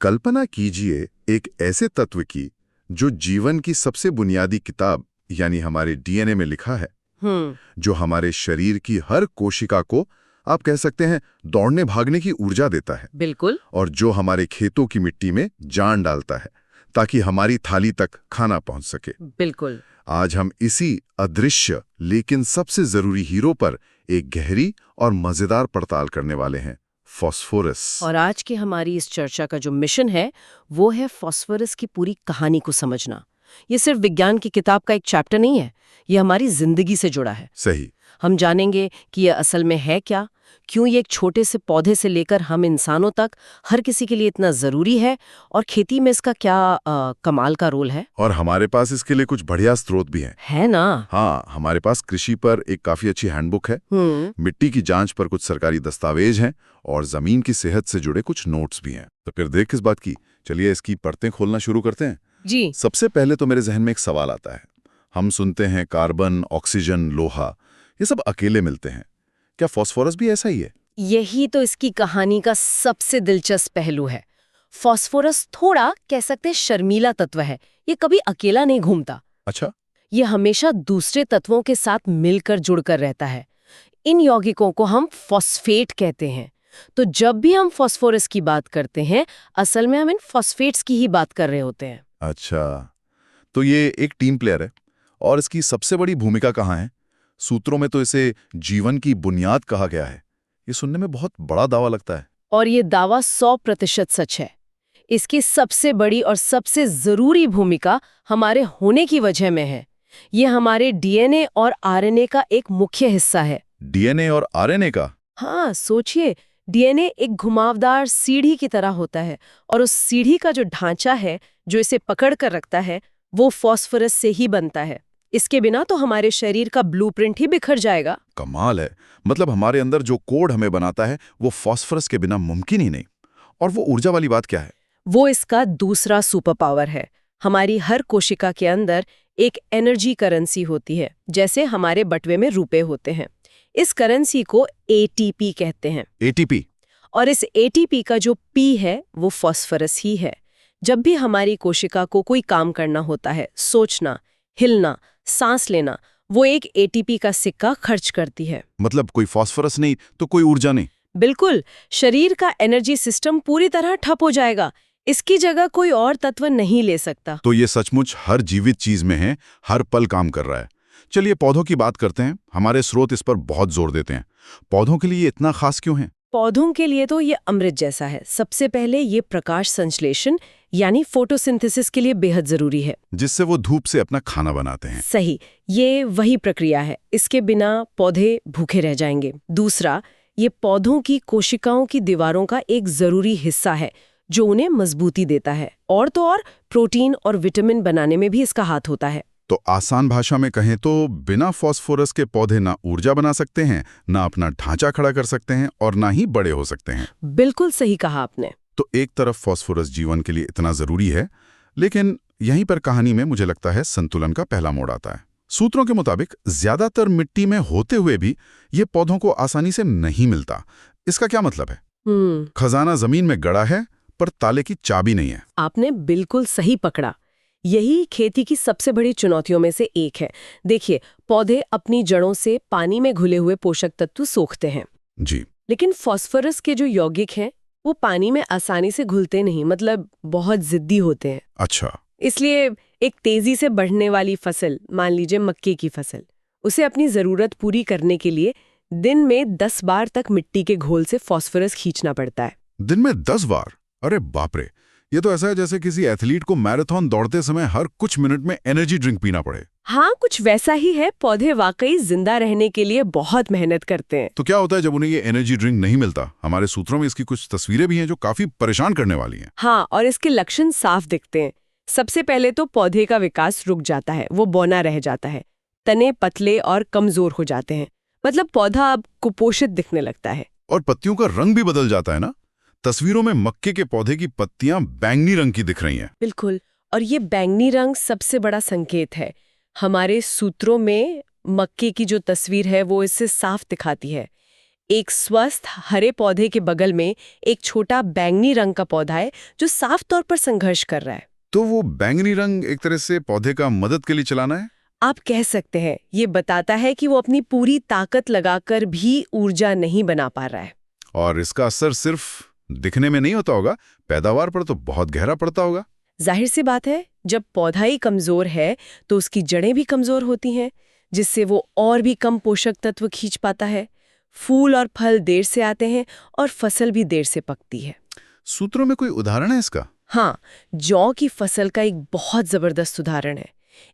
कल्पना कीजिए एक ऐसे तत्व की जो जीवन की सबसे बुनियादी किताब यानी हमारे डीएनए में लिखा है, जो हमारे शरीर की हर कोशिका को आप कह सकते हैं दौड़ने भागने की ऊर्जा देता है। बिल्कुल। और जो हमारे खेतों की मिट्टी में जान डालता है ताकि हमारी थाली तक खाना पहुंच सके। बिल्कुल। आज हम इसी अदृश्य लेकिन सबसे जरूरी हीरो पर एक गहरी और मजेदार पड़ताल करने वाले हैं, फास्फोरस। और आज की हमारी इस चर्चा का जो मिशन है वो है फास्फोरस की पूरी कहानी को समझना। ये सिर्फ विज्ञान की किताब का एक चैप्टर नहीं है, ये हमारी जिंदगी से जुड़ा है। सही। हम जानेंगे कि ये असल में है क्या, क्यों ये एक छोटे से पौधे से लेकर हम इंसानों तक हर किसी के लिए इतना जरूरी है, और खेती में इसका क्या कमाल का रोल है। और हमारे पास इसके लिए कुछ बढ़िया स्रोत भी हैं। है ना? हाँ, हमारे पास कृषि पर एक काफी अच्छी हैंडबुक है, मिट्टी की जांच पर कुछ सरकारी दस्तावेज हैं और जमीन की सेहत से जुड़े कुछ नोट्स भी हैं। तो फिर देर किस बात की, चलिए इसकी परतें खोलना शुरू करते हैं। जी। सबसे पहले तो मेरे जहन में एक सवाल आता है। हम सुनते हैं कार्बन, ऑक्सीजन, लोहा, ये सब अकेले मिलते हैं। क्या फास्फोरस भी ऐसा ही है? यही तो इसकी कहानी का सबसे दिलचस्प पहलू है। फास्फोरस थोड़ा कह सकते हैं शर्मीला तत्व है। ये कभी अकेला नहीं घूमता। अच्छा। ये हमेशा दूसरे तत्वों के साथ मिलकर जुड़कर रहता है। इन यौगिकों को हम फॉस्फेट कहते हैं। तो जब भी हम फास्फोरस की बात करते हैं, असल में हम इन फॉस्फेट्स की ही बात कर रहे होते हैं। अच्छा, तो ये एक टीम प्लेयर है। और इसकी सबसे बड़ी भूमिका कहाँ है? सूत्रों में तो इसे जीवन की बुनियाद कहा गया है। ये सुनने में बहुत बड़ा दावा लगता है। और ये दावा 100% सच है। इसकी सबसे बड़ी और सबसे जरूरी भूमिका हमारे होने की वजह में है। ये हमारे डीएनए और आरएनए का एक मुख्य हिस्सा है। डीएनए और आरएनए का? हाँ, सोचिए, डीएनए एक घुमावदार सीढ़ी की तरह होता है, और उस सीढ़ी का जो ढांचा है जो इसे पकड़ कर रखता है वो फास्फोरस से ही बनता है। इसके बिना तो हमारे शरीर का ब्लूप्रिंट ही बिखर जाएगा। कमाल है। मतलब हमारे अंदर जो कोड हमें बनाता है वो फास्फोरस के बिना मुमकिन ही नहीं। और वो ऊर्जा वाली बात क्या है? वो इसका दूसरा सुपर पावर है। हमारी हर कोशिका के अंदर एक एनर्जी करेंसी होती है, जैसे हमारे बटुए में रुपए होते हैं। इस करेंसी को एटीपी कहते हैं। एटीपी? और इस एटीपी का जो पी है वो फास्फोरस ही है। जब भी हमारी कोशिका को कोई काम करना होता है, सोचना, हिलना, सांस लेना, वो एक एटीपी का सिक्का खर्च करती है। मतलब कोई फास्फोरस नहीं तो कोई ऊर्जा नहीं। बिल्कुल। शरीर का एनर्जी सिस्टम पूरी तरह ठप हो जाएगा। इसकी जगह कोई और तत्व नहीं ले सकता। तो ये सचमुच हर जीवित चीज में है, हर पल काम कर रहा है। चलिए पौधों की बात करते हैं। हमारे स्रोत इस पर बहुत जोर देते हैं। पौधों के लिए ये इतना खास क्यों है? पौधों के लिए तो ये अमृत जैसा है। सबसे पहले ये प्रकाश संश्लेषण यानी फोटोसिंथेसिस के लिए बेहद जरूरी है, जिससे वो धूप से अपना खाना बनाते हैं। सही, ये वही प्रक्रिया है। इसके बिना पौधे भूखे रह जाएंगे। दूसरा, ये पौधों की कोशिकाओं की दीवारों का एक जरूरी हिस्सा है जो उन्हें मजबूती देता है। और तो और प्रोटीन और विटामिन बनाने में भी इसका हाथ होता है। तो आसान भाषा में कहें तो बिना फास्फोरस के पौधे ना ऊर्जा बना सकते हैं, ना अपना ढांचा खड़ा कर सकते हैं, और ना ही बड़े हो सकते हैं। बिल्कुल सही कहा आपने। तो एक तरफ फास्फोरस जीवन के लिए इतना जरूरी है, लेकिन यहीं पर कहानी में मुझे लगता है संतुलन का पहला मोड़ आता है। सूत्रों के मुताबिक ज्यादातर मिट्टी में होते हुए भी ये पौधों को आसानी से नहीं मिलता। इसका क्या मतलब है? खजाना जमीन में गड़ा है पर ताले की चाबी नहीं है। आपने बिल्कुल सही पकड़ा। यही खेती की सबसे बड़ी चुनौतियों में से एक है। देखिए, पौधे अपनी जड़ों से पानी में घुले हुए पोषक तत्व सोखते हैं जी, लेकिन फास्फोरस के जो यौगिक हैं वो पानी में आसानी से घुलते नहीं, मतलब बहुत जिद्दी होते हैं। अच्छा। इसलिए एक तेजी से बढ़ने वाली फसल, मान लीजिए मक्के की फसल, उसे अपनी जरूरत पूरी करने के लिए दिन में 10 बार तक मिट्टी के घोल से फास्फोरस खींचना पड़ता है। दिन में 10 बार? अरे बाप रे, ये तो ऐसा है जैसे किसी एथलीट को मैराथन दौड़ते समय हर कुछ मिनट में एनर्जी ड्रिंक पीना पड़े। हाँ, कुछ वैसा ही है। पौधे वाकई जिंदा रहने के लिए बहुत मेहनत करते हैं। तो क्या होता है जब उन्हें ये एनर्जी ड्रिंक नहीं मिलता? हमारे सूत्रों में इसकी कुछ तस्वीरें भी हैं जो काफी परेशान करने वाली हैं। हाँ, और इसके लक्षण साफ दिखते हैं। सबसे पहले तो पौधे का विकास रुक जाता है, वो बौना रह जाता है। तने पतले और कमजोर हो जाते हैं, मतलब पौधा अब कुपोषित दिखने लगता है। और पत्तियों का रंग भी बदल जाता है ना? तस्वीरों में मक्के के पौधे की पत्तियां बैंगनी रंग की दिख रही हैं। बिल्कुल, और ये बैंगनी रंग सबसे बड़ा संकेत है। हमारे सूत्रों में मक्के की जो तस्वीर है वो इससे साफ दिखाती है। एक स्वस्थ हरे पौधे के बगल में एक छोटा बैंगनी रंग का पौधा है जो साफ तौर पर संघर्ष कर रहा है। तो वो बैंगनी रंग एक तरह से पौधे का मदद के लिए चलाना है। आप कह सकते हैं ये बताता है कि वो अपनी पूरी ताकत लगाकर भी ऊर्जा नहीं बना पा रहा है। और इसका असर सिर्फ दिखने में नहीं होता होगा, पैदावार पर तो बहुत गहरा पड़ता होगा। जाहिर सी बात है, जब पौधा ही कमजोर है तो उसकी जड़ें भी कमजोर होती हैं, जिससे वो और भी कम पोषक तत्व खींच पाता है। फूल और फल देर से आते हैं और फसल भी देर से पकती है। सूत्रों में कोई उदाहरण है इसका? हाँ, जौ की फसल का एक बहुत जबरदस्त उदाहरण है।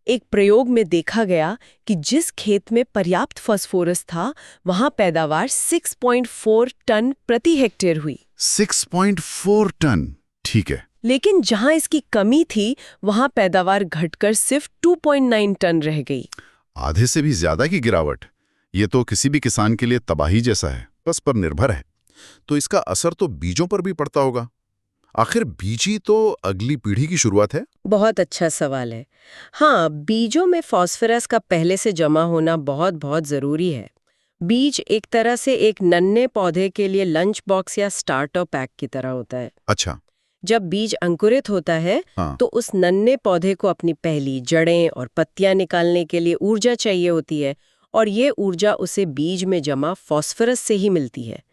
एक प्रयोग में देखा गया कि जिस खेत में पर्याप्त फास्फोरस था, वहां पैदावार 6.4 टन प्रति हेक्टेयर हुई। 6.4 टन, ठीक है। लेकिन जहां इसकी कमी थी, वहां पैदावार घटकर सिर्फ 2.9 टन रह गई। आधे से भी ज्यादा की गिरावट। ये तो किसी भी किसान के लिए तबाही जैसा है, बस पर निर्भर है। तो इसका असर तो बीजों पर भी पड़ता होगा। आखिर बीज ही तो अगली पीढ़ी की शुरुआत है। बहुत अच्छा सवाल है। हाँ, बीजों में फास्फोरस का पहले से जमा होना बहुत बहुत जरूरी है। बीज एक तरह से एक नन्हे पौधे के लिए लंच बॉक्स या स्टार्टर पैक की तरह होता है। अच्छा। जब बीज अंकुरित होता है, हाँ। तो उस नन्हे पौधे को अपनी पहली जड़ें और पत्तियां निकालने के लिए ऊर्जा चाहिए होती है, और ये ऊर्जा उसे बीज में जमा फास्फोरस से ही मिलती है।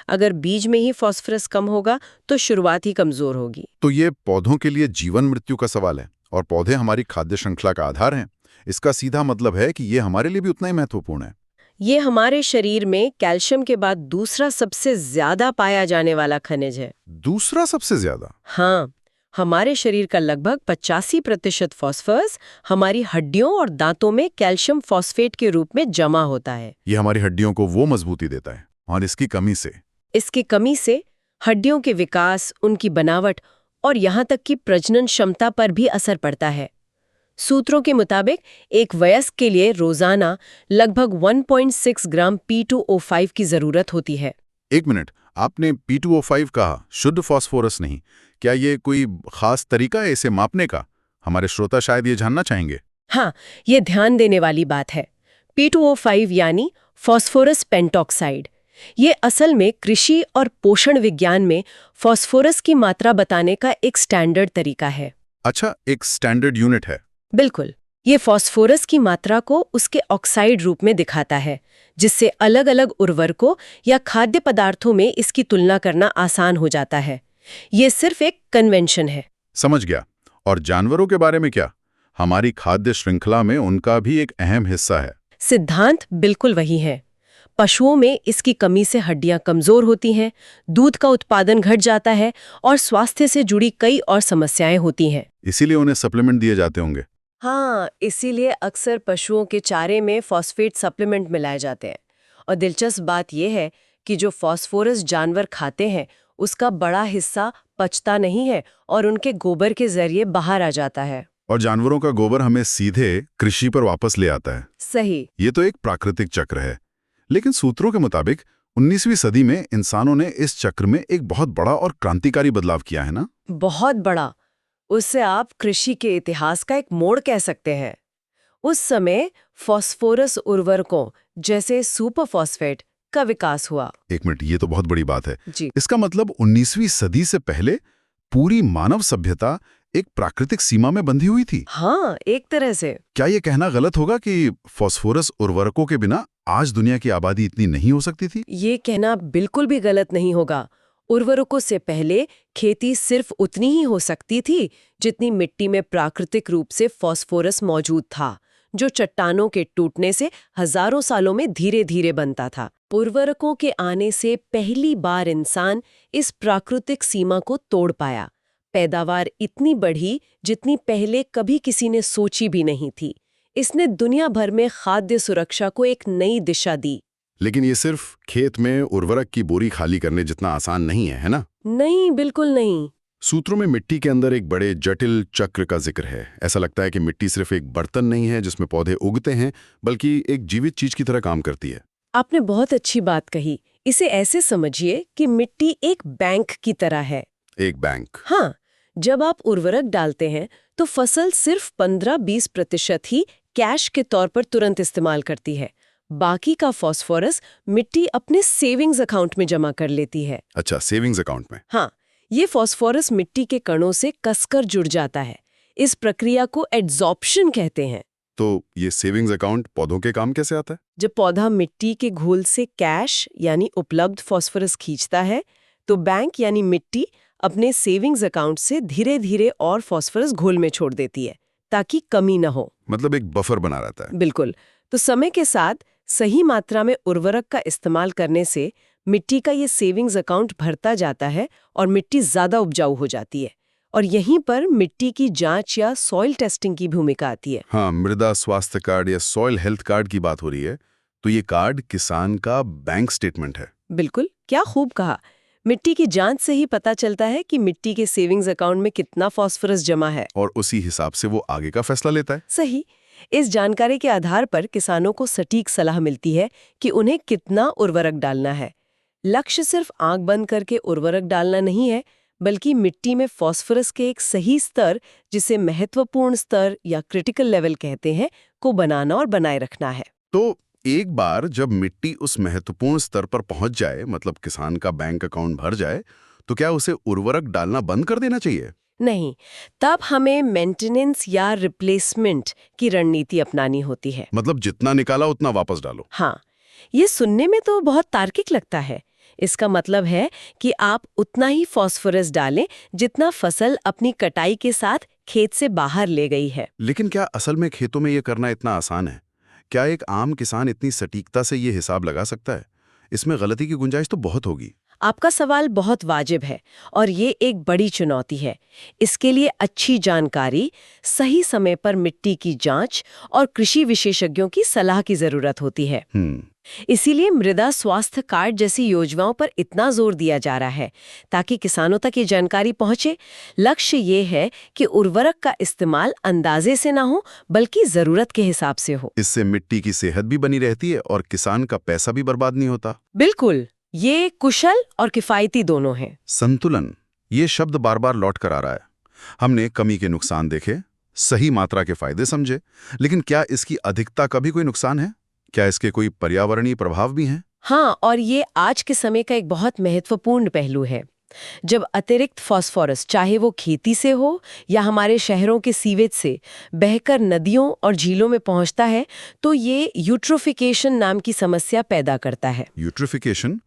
अगर बीज में ही फास्फोरस कम होगा तो शुरुआत ही कमजोर होगी। तो ये पौधों के लिए जीवन मृत्यु का सवाल है, और पौधे हमारी खाद्य श्रृंखला का आधार हैं। इसका सीधा मतलब है कि ये हमारे लिए भी उतना ही महत्वपूर्ण है। ये हमारे शरीर में कैल्शियम के बाद दूसरा सबसे ज्यादा पाया जाने वाला खनिज है। दूसरा सबसे ज्यादा? हाँ, हमारे शरीर का लगभग 85% फास्फोरस हमारी हड्डियों और दांतों में कैल्शियम फॉस्फेट के रूप में जमा होता है। ये हमारी हड्डियों को वो मजबूती देता है, और इसकी कमी से हड्डियों के विकास, उनकी बनावट और यहाँ तक कि प्रजनन क्षमता पर भी असर पड़ता है। सूत्रों के मुताबिक एक वयस्क के लिए रोजाना लगभग 1.6 ग्राम P2O5 की जरूरत होती है। एक मिनट, आपने P2O5 कहा, शुद्ध फास्फोरस नहीं। क्या ये कोई खास तरीका है इसे मापने का? हमारे श्रोता शायद ये जानना चाहेंगे। हाँ, ये ध्यान देने वाली बात है। P2O5 यानी फास्फोरस पेंटॉक्साइड, ये असल में कृषि और पोषण विज्ञान में फास्फोरस की मात्रा बताने का एक स्टैंडर्ड तरीका है। अच्छा, एक स्टैंडर्ड यूनिट है। बिल्कुल, ये फास्फोरस की मात्रा को उसके ऑक्साइड रूप में दिखाता है, जिससे अलग अलग उर्वरकों या खाद्य पदार्थों में इसकी तुलना करना आसान हो जाता है। ये सिर्फ एक कन्वेंशन है। समझ गया। और जानवरों के बारे में क्या? हमारी खाद्य श्रृंखला में उनका भी एक अहम हिस्सा है। सिद्धांत बिल्कुल वही है। पशुओं में इसकी कमी से हड्डियां कमजोर होती हैं, दूध का उत्पादन घट जाता है और स्वास्थ्य से जुड़ी कई और समस्याएं होती हैं। इसीलिए उन्हें सप्लीमेंट दिए जाते होंगे। हाँ, इसीलिए अक्सर पशुओं के चारे में फॉस्फेट सप्लीमेंट मिलाए जाते हैं। और दिलचस्प बात यह है कि जो फास्फोरस जानवर खाते हैं, उसका बड़ा हिस्सा पचता नहीं है और उनके गोबर के जरिए बाहर आ जाता है। और जानवरों का गोबर हमें सीधे कृषि पर वापस ले आता है। सही। ये तो एक प्राकृतिक चक्र है। लेकिन सूत्रों के मुताबिक 19वीं सदी में इंसानों ने इस चक्र में एक बहुत बड़ा और क्रांतिकारी बदलाव किया है ना? बहुत बड़ा। उससे आप कृषि के इतिहास का एक मोड़ कह सकते हैं। उस समय फास्फोरस उर्वरकों जैसे सुपरफॉस्फेट का विकास हुआ। एक मिनट, ये तो बहुत बड़ी बात है जी। इसका मतलब 19वीं सदी से पहले पूरी मानव सभ्यता एक प्राकृतिक सीमा में बंधी हुई थी। हाँ, एक तरह से। क्या ये कहना गलत होगा कि फास्फोरस उर्वरकों के बिना आज दुनिया की आबादी इतनी नहीं हो सकती थी? ये कहना बिल्कुल भी गलत नहीं होगा। उर्वरकों से पहले खेती सिर्फ उतनी ही हो सकती थी जितनी मिट्टी में प्राकृतिक रूप से फास्फोरस मौजूद था, जो चट्टानों के टूटने से हजारों सालों में धीरे धीरे बनता था। उर्वरकों के आने से पहली बार इंसान इस प्राकृतिक सीमा को तोड़ पाया। पैदावार इतनी बढ़ी जितनी पहले कभी किसी ने सोची भी नहीं थी। इसने दुनिया भर में खाद्य सुरक्षा को एक नई दिशा दी। लेकिन ये सिर्फ खेत में उर्वरक की बोरी खाली करने जितना आसान नहीं है ना? नहीं, बिल्कुल नहीं। सूत्रों में मिट्टी के अंदर एक बड़े जटिल चक्र का जिक्र है। ऐसा लगता है कि मिट्टी सिर्फ एक बर्तन नहीं है जिसमें पौधे उगते हैं, बल्कि एक जीवित चीज की तरह काम करती है। आपने बहुत अच्छी बात कही। इसे ऐसे समझिए कि मिट्टी एक बैंक की तरह है। एक बैंक? हाँ, जब आप उर्वरक डालते हैं तो फसल सिर्फ 15-20% ही कैश के तौर पर तुरंत इस्तेमाल करती है। बाकी का फास्फोरस मिट्टी अपने सेविंग्स अकाउंट में जमा कर लेती है। अच्छा, सेविंग्स अकाउंट में। हाँ, ये फास्फोरस मिट्टी के कणों से कसकर जुड़ जाता है। इस प्रक्रिया को एड्सॉर्प्शन कहते हैं। तो ये सेविंग्स अकाउंट पौधों के काम कैसे आता है? जब पौधा मिट्टी के घोल से कैश यानी उपलब्ध फास्फोरस खींचता है, तो बैंक यानी मिट्टी अपने सेविंग्स अकाउंट से धीरे धीरे और फास्फोरस घोल में छोड़ देती है, ताकि कमी न हो। मतलब एक बफर बना रहता है। बिल्कुल। तो समय के साथ सही मात्रा में उर्वरक का इस्तेमाल करने से मिट्टी का ये सेविंग्स अकाउंट भरता जाता है और मिट्टी ज्यादा उपजाऊ हो जाती है। और यहीं पर मिट्टी की जांच या सॉइल टेस्टिंग की भूमिका आती है। हाँ, मृदा स्वास्थ्य कार्ड या सॉइल हेल्थ कार्ड की बात हो रही है, तो ये कार्ड किसान का बैंक स्टेटमेंट है। बिल्कुल, क्या खूब कहा। मिट्टी की जांच से ही पता चलता है कि मिट्टी के सेविंग्स अकाउंट में कितना फास्फोरस जमा है, और उसी हिसाब से वो आगे का फैसला लेता है। सही। इस जानकारी के आधार पर किसानों को सटीक सलाह मिलती है कि उन्हें कितना उर्वरक डालना है। लक्ष्य सिर्फ आंख बंद करके उर्वरक डालना नहीं है, बल्कि मिट्टी में फास्फोरस के एक सही स्तर, जिसे महत्वपूर्ण स्तर या क्रिटिकल लेवल कहते हैं, को बनाना और बनाए रखना है। तो एक बार जब मिट्टी उस महत्वपूर्ण स्तर पर पहुंच जाए, मतलब किसान का बैंक अकाउंट भर जाए, तो क्या उसे उर्वरक डालना बंद कर देना चाहिए? नहीं, तब हमें मेंटेनेंस या रिप्लेसमेंट की रणनीति अपनानी होती है। मतलब जितना निकाला उतना वापस डालो। हाँ, ये सुनने में तो बहुत तार्किक लगता है। इसका मतलब है कि आप उतना ही फास्फोरस डालें जितना फसल अपनी कटाई के साथ खेत से बाहर ले गई है। लेकिन क्या असल में खेतों में ये करना इतना आसान है? क्या एक आम किसान इतनी सटीकता से ये हिसाब लगा सकता है? इसमें गलती की गुंजाइश तो बहुत होगी। आपका सवाल बहुत वाजिब है और ये एक बड़ी चुनौती है। इसके लिए अच्छी जानकारी, सही समय पर मिट्टी की जांच और कृषि विशेषज्ञों की सलाह की जरूरत होती है। इसीलिए मृदा स्वास्थ्य कार्ड जैसी योजनाओं पर इतना जोर दिया जा रहा है, ताकि किसानों तक ये जानकारी पहुंचे। लक्ष्य ये है कि उर्वरक का इस्तेमाल अंदाजे से ना हो, बल्कि जरूरत के हिसाब से हो। इससे मिट्टी की सेहत भी बनी रहती है और किसान का पैसा भी बर्बाद नहीं होता। बिल्कुल, ये कुशल और किफायती दोनों हैं। संतुलन, ये शब्द बार बार लौट कर आ रहा है। हमने कमी के नुकसान देखे, सही मात्रा के फायदे समझे, लेकिन क्या इसकी अधिकता का भी कोई नुकसान है? क्या इसके कोई पर्यावरणीय प्रभाव भी हैं? हाँ, और ये आज के समय का एक बहुत महत्वपूर्ण पहलू है। जब अतिरिक्त फास्फोरस, चाहे वो खेती से हो या हमारे शहरों के सीवेज से, बहकर नदियों और झीलों में पहुंचता है, तो ये यूट्रोफिकेशन नाम की समस्या पैदा करता है। यूट्रोफिकेशन,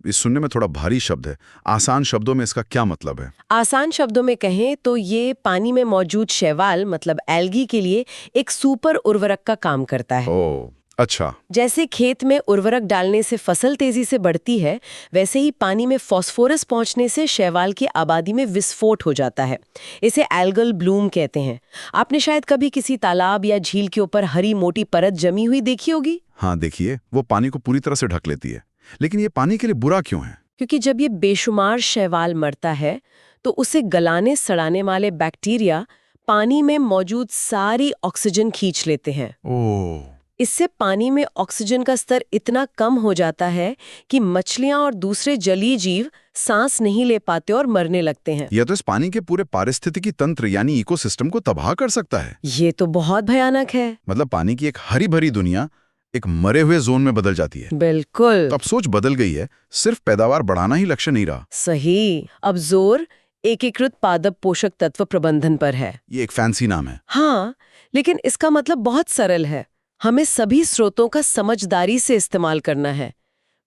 इस सुनने में थोड़ा भारी शब्द है। आसान शब्दों में इसका क्या मतलब है? आसान शब्दों में कहें तो ये पानी में मौजूद शैवाल, मतलब एल्गी के लिए एक सुपर उर्वरक का काम करता है। ओह, अच्छा। जैसे खेत में उर्वरक डालने से फसल तेजी से बढ़ती है, वैसे ही पानी में फास्फोरस पहुंचने से शैवाल की आबादी में विस्फोट हो जाता है। इसे एल्गल ब्लूम कहते हैं। आपने शायद कभी किसी तालाब या झील के ऊपर हरी मोटी परत जमी हुई देखी होगी। हाँ, देखिए, वो पानी को पूरी तरह से ढक लेती है। लेकिन ये पानी के लिए बुरा क्यों है? क्योंकि जब ये बेशुमार शैवाल मरता है, तो उसे गलाने सड़ाने वाले बैक्टीरिया पानी में मौजूद सारी ऑक्सीजन खींच लेते हैं। ओह, इससे पानी में ऑक्सीजन का स्तर इतना कम हो जाता है कि मछलियां और दूसरे जलीय जीव सांस नहीं ले पाते और मरने लगते हैं। यह तो इस पानी के पूरे पारिस्थितिकी तंत्र यानी इकोसिस्टम को तबाह कर सकता है। ये तो बहुत भयानक है। मतलब पानी की एक हरी भरी दुनिया एक मरे हुए जोन में बदल जाती है। बिल्कुल। तो अब सोच बदल गई है, सिर्फ पैदावार बढ़ाना ही लक्ष्य नहीं रहा। सही। अब जोर एकीकृत पादप पोषक तत्व प्रबंधन पर है। ये एक फैंसी नाम है। हाँ, लेकिन इसका मतलब बहुत सरल है। हमें सभी स्रोतों का समझदारी से इस्तेमाल करना है।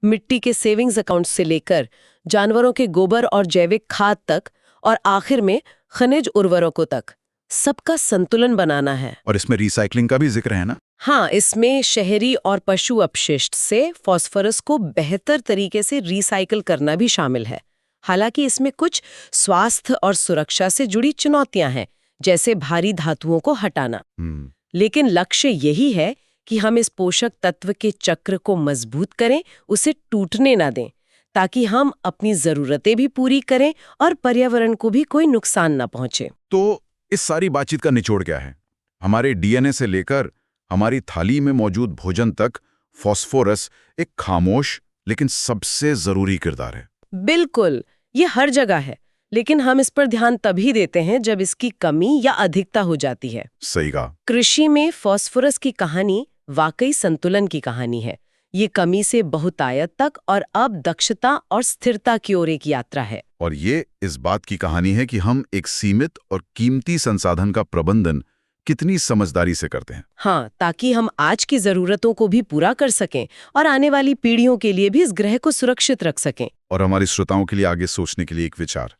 मिट्टी के सेविंग्स अकाउंट से लेकर जानवरों के गोबर और जैविक खाद तक, और आखिर में खनिज उर्वरकों तक, सबका संतुलन बनाना है। और इसमें रिसाइकलिंग का भी जिक्र है ना? हाँ, इसमें शहरी और पशु अपशिष्ट से फास्फोरस को बेहतर तरीके से रिसाइकल करना भी शामिल है। हालांकि इसमें कुछ स्वास्थ्य और सुरक्षा से जुड़ी चुनौतियां हैं, जैसे भारी धातुओं को हटाना। लेकिन लक्ष्य यही है कि हम इस पोषक तत्व के चक्र को मजबूत करें, उसे टूटने ना दें, ताकि हम अपनी जरूरतें भी पूरी करें और पर्यावरण को भी कोई नुकसान ना पहुंचे। तो इस सारी बातचीत का निचोड़ क्या है? हमारे डीएनए से लेकर हमारी थाली में मौजूद भोजन तक फास्फोरस एक खामोश लेकिन सबसे जरूरी किरदार है। बिल्कुल, ये हर जगह है, लेकिन हम इस पर ध्यान तभी देते हैं जब इसकी कमी या अधिकता हो जाती है। सही कहा। कृषि में फास्फोरस की कहानी वाकई संतुलन की कहानी है। ये कमी से बहुतायत तक और अब दक्षता और स्थिरता की ओर एक यात्रा है। और ये इस बात की कहानी है कि हम एक सीमित और कीमती संसाधन का प्रबंधन कितनी समझदारी से करते हैं। हाँ, ताकि हम आज की जरूरतों को भी पूरा कर सकें और आने वाली पीढ़ियों के लिए भी इस ग्रह को सुरक्षित रख सकें। और हमारे श्रोताओं के लिए आगे सोचने के लिए एक विचार।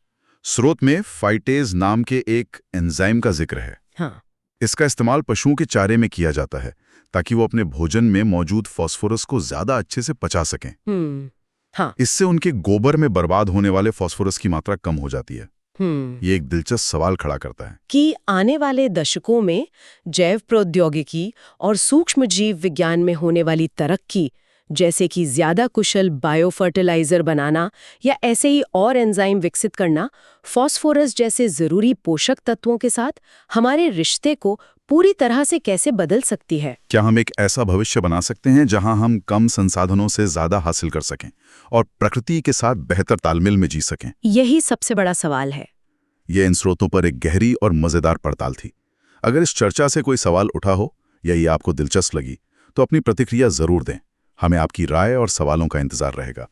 स्रोत में फाइटेज नाम के एक एंजाइम का जिक्र है। हाँ, इसका इस्तेमाल पशुओं के चारे में किया जाता है ताकि वो अपने भोजन में मौजूद फास्फोरस को ज्यादा अच्छे से पचा सकें। हाँ, इससे उनके गोबर में बर्बाद होने वाले फास्फोरस की मात्रा कम हो जाती है। ये एक दिलचस्प सवाल खड़ा करता है कि आने वाले दशकों में जैव प्रौद्योगिकी और सूक्ष्म जीव विज्ञान में होने वाली तरक्की, जैसे कि ज्यादा कुशल बायोफर्टिलाइजर बनाना या ऐसे ही और एंजाइम विकसित करना, फास्फोरस जैसे जरूरी पोषक तत्वों के साथ हमारे रिश्ते को पूरी तरह से कैसे बदल सकती है। क्या हम एक ऐसा भविष्य बना सकते हैं जहां हम कम संसाधनों से ज्यादा हासिल कर सकें और प्रकृति के साथ बेहतर तालमेल में जी सकें? यही सबसे बड़ा सवाल है। ये इन स्रोतों पर एक गहरी और मजेदार पड़ताल थी। अगर इस चर्चा से कोई सवाल उठा हो या ये आपको दिलचस्प लगी तो अपनी प्रतिक्रिया जरूर दें। हमें आपकी राय और सवालों का इंतजार रहेगा।